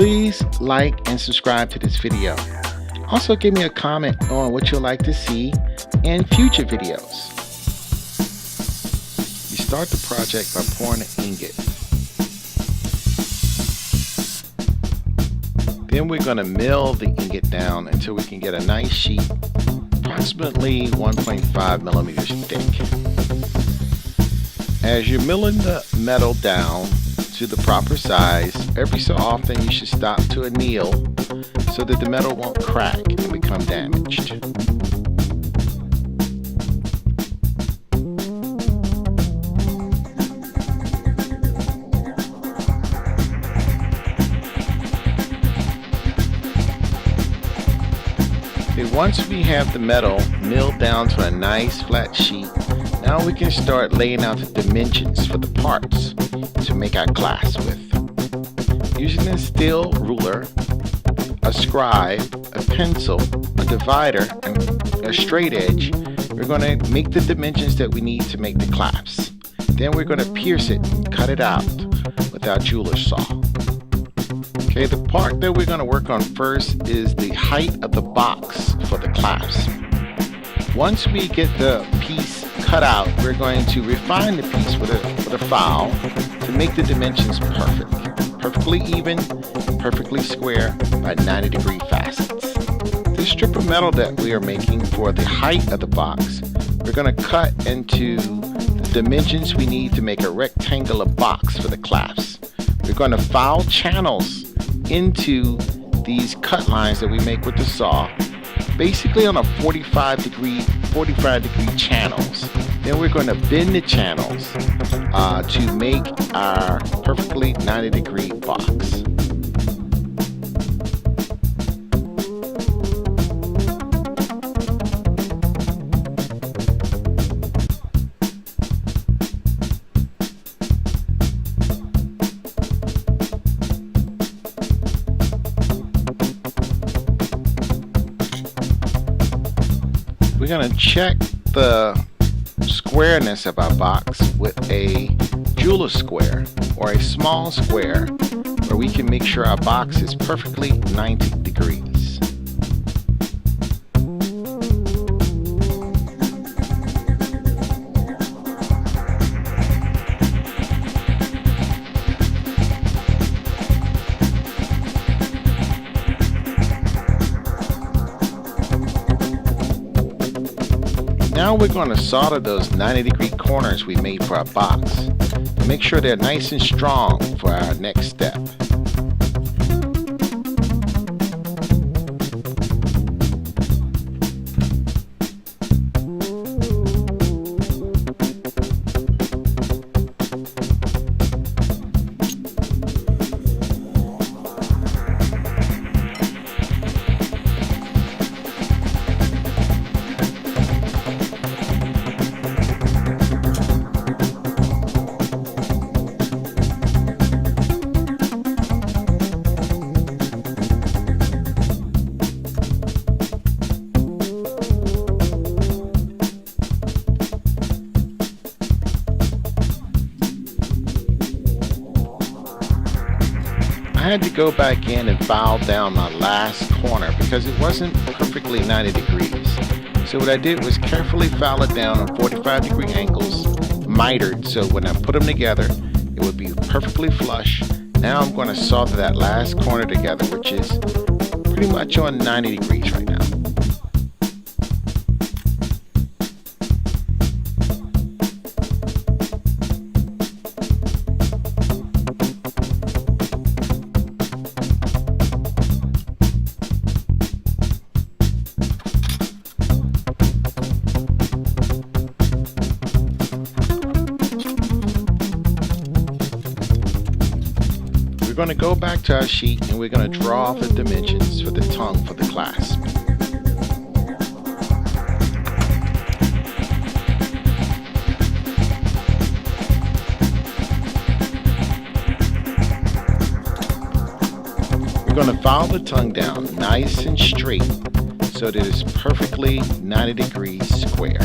Please like and subscribe to this video. Also give me a comment on what you'd like to see in future videos. We start the project by pouring an ingot. Then we're going to mill the ingot down until we can get a nice sheet, approximately 1.5 millimeters thick. As you're milling the metal down to the proper size, every so often you should stop to anneal so that the metal won't crack and become damaged. Once we have the metal milled down to a nice flat sheet, now we can start laying out the dimensions for the parts to make our clasp with. Using a steel ruler, a scribe, a pencil, a divider, and a straight edge, we're going to make the dimensions that we need to make the clasps. Then we're going to pierce it and cut it out with our jeweler's saw. Okay, the part that we're going to work on first is the height of the box for the clasp. Once we get the piece cut out, we're going to refine the piece with a file to make the dimensions perfectly even, perfectly square by 90-degree facets. This strip of metal that we are making for the height of the box, we're going to cut into the dimensions we need to make a rectangular box for the clasp. We're going to file channels into these cut lines that we make with the saw, basically on a 45 degree channels. Then we're going to bend the channels to make our perfectly 90-degree box. We're going to check the squareness of our box with a jeweler's square or a small square where we can make sure our box is perfectly 90 degrees. Now we're going to solder those 90-degree corners we made for our box to make sure they're nice and strong for our next step. I had to go back in and file down my last corner because it wasn't perfectly 90 degrees. So what I did was carefully file it down on 45-degree angles, mitered, so when I put them together, it would be perfectly flush. Now I'm going to solder that last corner together, which is pretty much on 90 degrees right now. We're going to go back to our sheet and we're going to draw the dimensions for the tongue for the clasp. We're going to file the tongue down nice and straight so that it's perfectly 90 degrees square.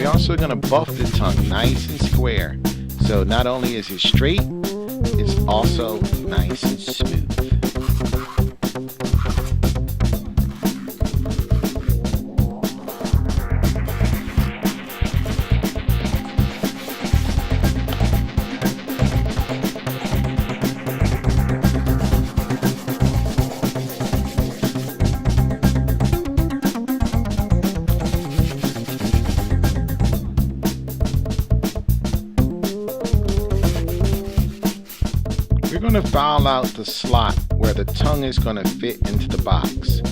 We're also going to buff the tongue nice and square. So not only is it straight, it's also nice and smooth. We're going to file out the slot where the tongue is going to fit into the box.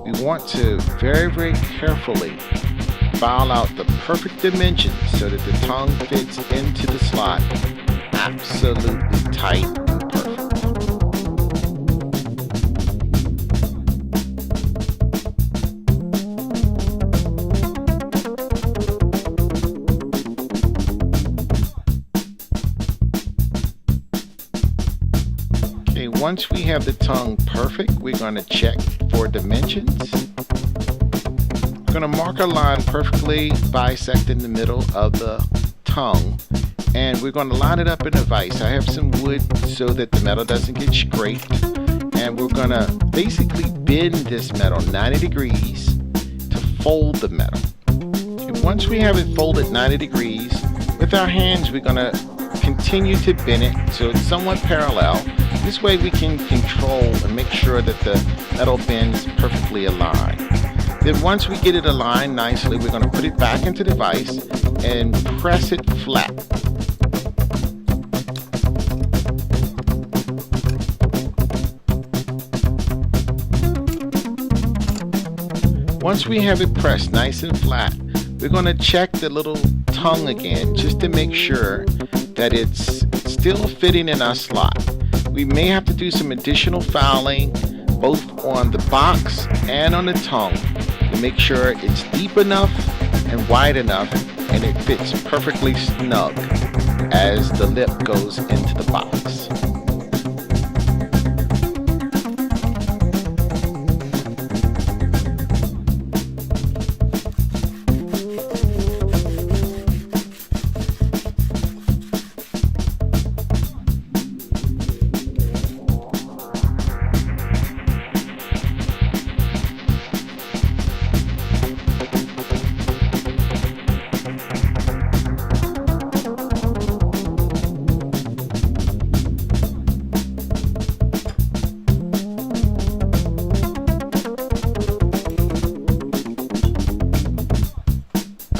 We want to very carefully file out the perfect dimensions so that the tongue fits into the slot absolutely tight and perfect. Once we have the tongue perfect, we're going to check for dimensions. We're going to mark a line perfectly bisecting the middle of the tongue, and we're going to line it up in a vise. I have some wood so that the metal doesn't get scraped, and we're going to basically bend this metal 90 degrees to fold the metal. And once we have it folded 90 degrees, with our hands we're going to continue to bend it so it's somewhat parallel. This way we can control and make sure that the metal bends perfectly aligned. Then once we get it aligned nicely, we're going to put it back into the vise and press it flat. Once we have it pressed nice and flat, we're going to check the little tongue again just to make sure that it's still fitting in our slot. We may have to do some additional filing both on the box and on the tongue to make sure it's deep enough and wide enough and it fits perfectly snug as the lip goes into the box.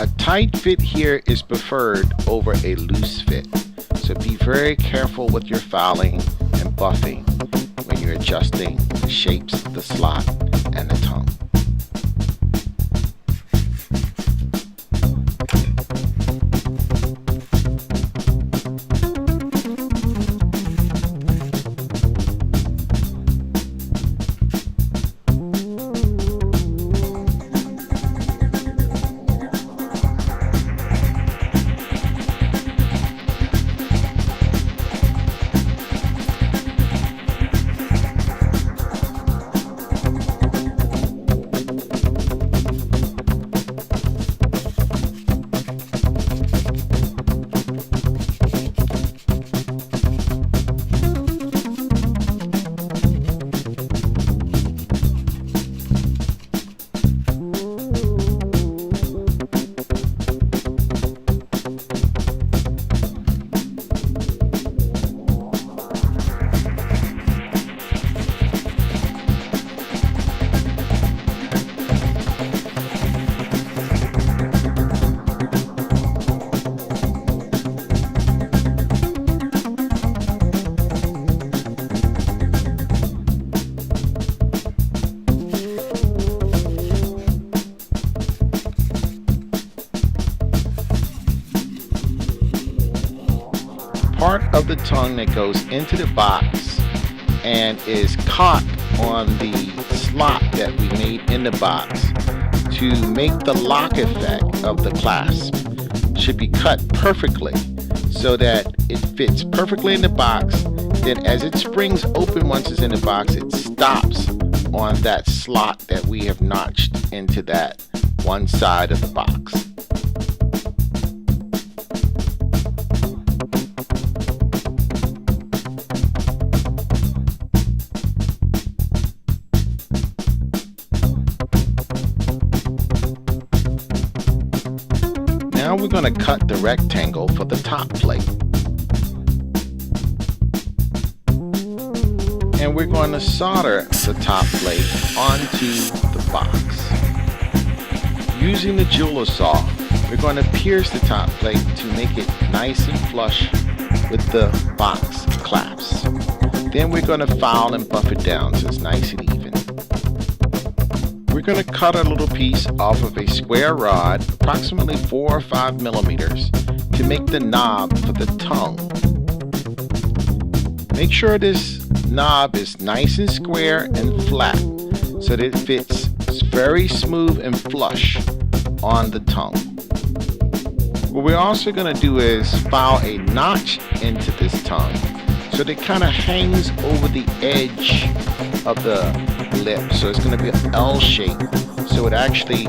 A tight fit here is preferred over a loose fit, so be very careful with your filing and buffing when you're adjusting the shapes of the slot and the tongue. Part of the tongue that goes into the box and is caught on the slot that we made in the box to make the lock effect of the clasp should be cut perfectly so that it fits perfectly in the box. Then as it springs open once it's in the box, it stops on that slot that we have notched into that one side of the box. we're going to cut the rectangle for the top plate. And we're going to solder the top plate onto the box. Using the jeweler saw, we're going to pierce the top plate to make it nice and flush with the box clasps. Then we're going to file and buff it down so it's nice and even. We're going to cut a little piece off of a square rod, approximately 4 or 5 millimeters, to make the knob for the tongue. Make sure this knob is nice and square and flat so that it fits very smooth and flush on the tongue. What we're also going to do is file a notch into this tongue so that it kind of hangs over the edge of the lip. So it's going to be an L shape so it actually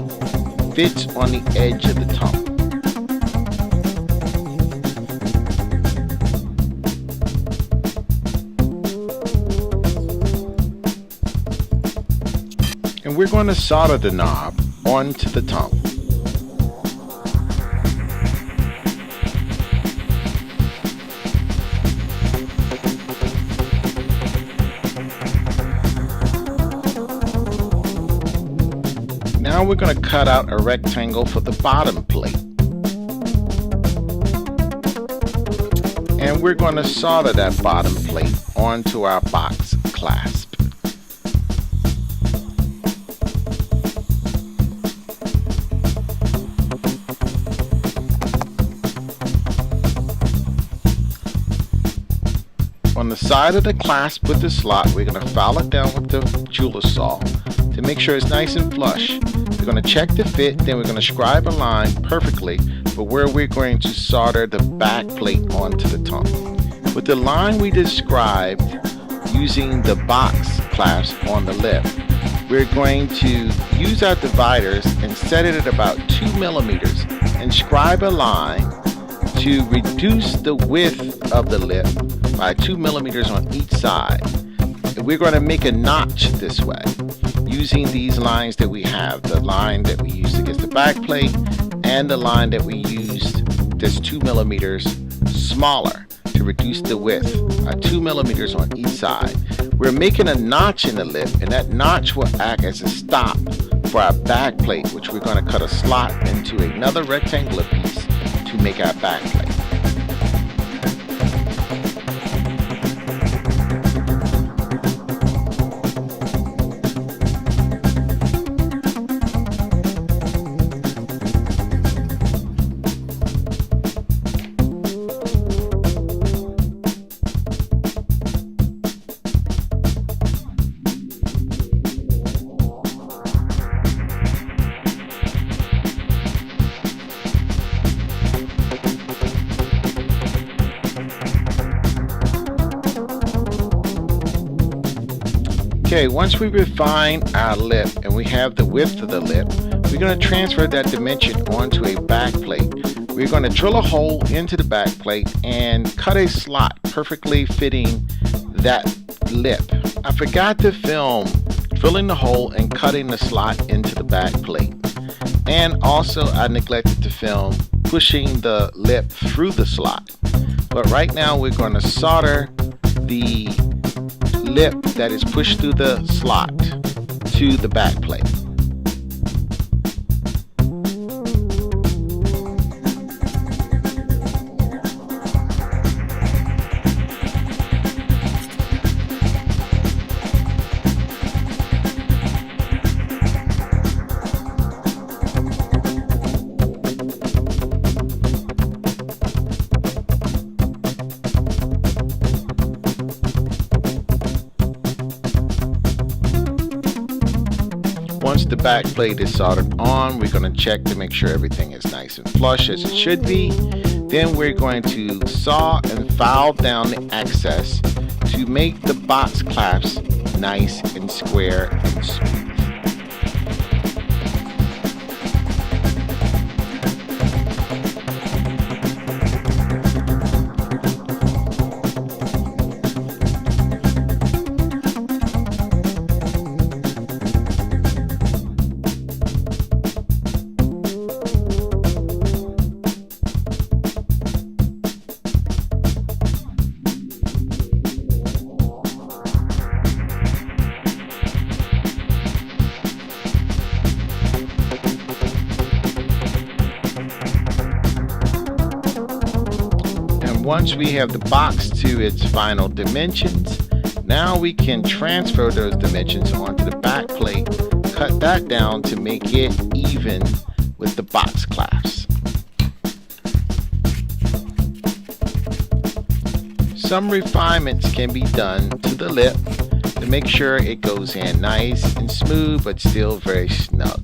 fits on the edge of the tongue. And we're going to solder the knob onto the tongue. Now we're going to cut out a rectangle for the bottom plate. And we're going to solder that bottom plate onto our box clasp. On the side of the clasp with the slot, we're going to file it down with the jeweler saw to make sure it's nice and flush. We're going to check the fit, then we're going to scribe a line perfectly for where we're going to solder the back plate onto the tongue. With the line we described using the box clasp on the lip, we're going to use our dividers and set it at about 2 millimeters and scribe a line to reduce the width of the lip by 2 millimeters on each side. And we're going to make a notch this way using these lines that we have, the line that we used against the back plate and the line that we used that's 2 millimeters smaller to reduce the width by 2 millimeters on each side. We're making a notch in the lip, and that notch will act as a stop for our back plate, which we're going to cut a slot into another rectangular piece to make our back plate. Okay, once we refine our lip and we have the width of the lip, we're going to transfer that dimension onto a back plate. We're going to drill a hole into the back plate and cut a slot perfectly fitting that lip. I forgot to film drilling the hole and cutting the slot into the back plate. And also I neglected to film pushing the lip through the slot. But right now we're going to solder the lip that is pushed through the slot to the back plate. Once the back plate is soldered on, we're going to check to make sure everything is nice and flush as it should be. Then we're going to saw and file down the excess to make the box clasps nice and square and smooth. once we have the box to its final dimensions, now we can transfer those dimensions onto the back plate, cut that down to make it even with the box clasps. Some refinements can be done to the lip to make sure it goes in nice and smooth but still very snug.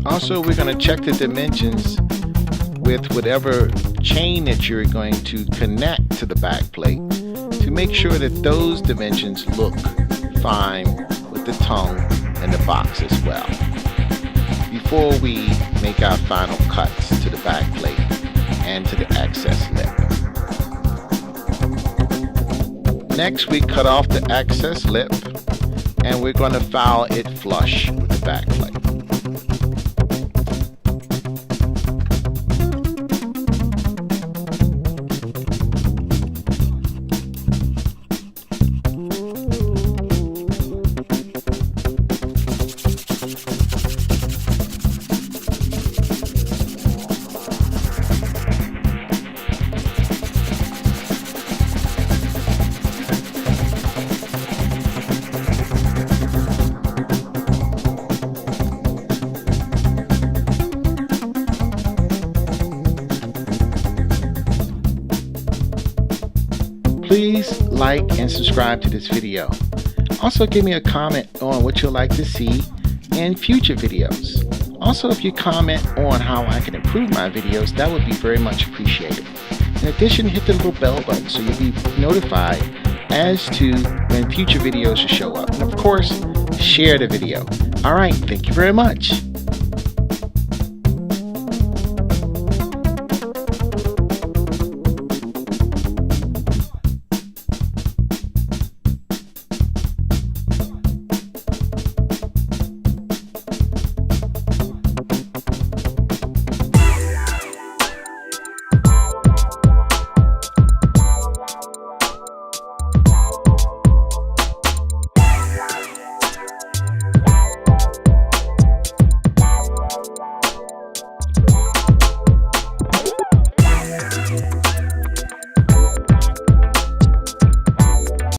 Also, we're going to check the dimensions with whatever chain that you're going to connect to the back plate to make sure that those dimensions look fine with the tongue and the box as well, before we make our final cuts to the back plate and to the excess lip. Next, we cut off the excess lip and we're going to file it flush with the back plate. Please like and subscribe to this video. Also, give me a comment on what you'd like to see in future videos. Also, if you comment on how I can improve my videos, that would be very much appreciated. In addition, hit the little bell button so you'll be notified as to when future videos will show up. And of course, share the video. Alright, thank you very much.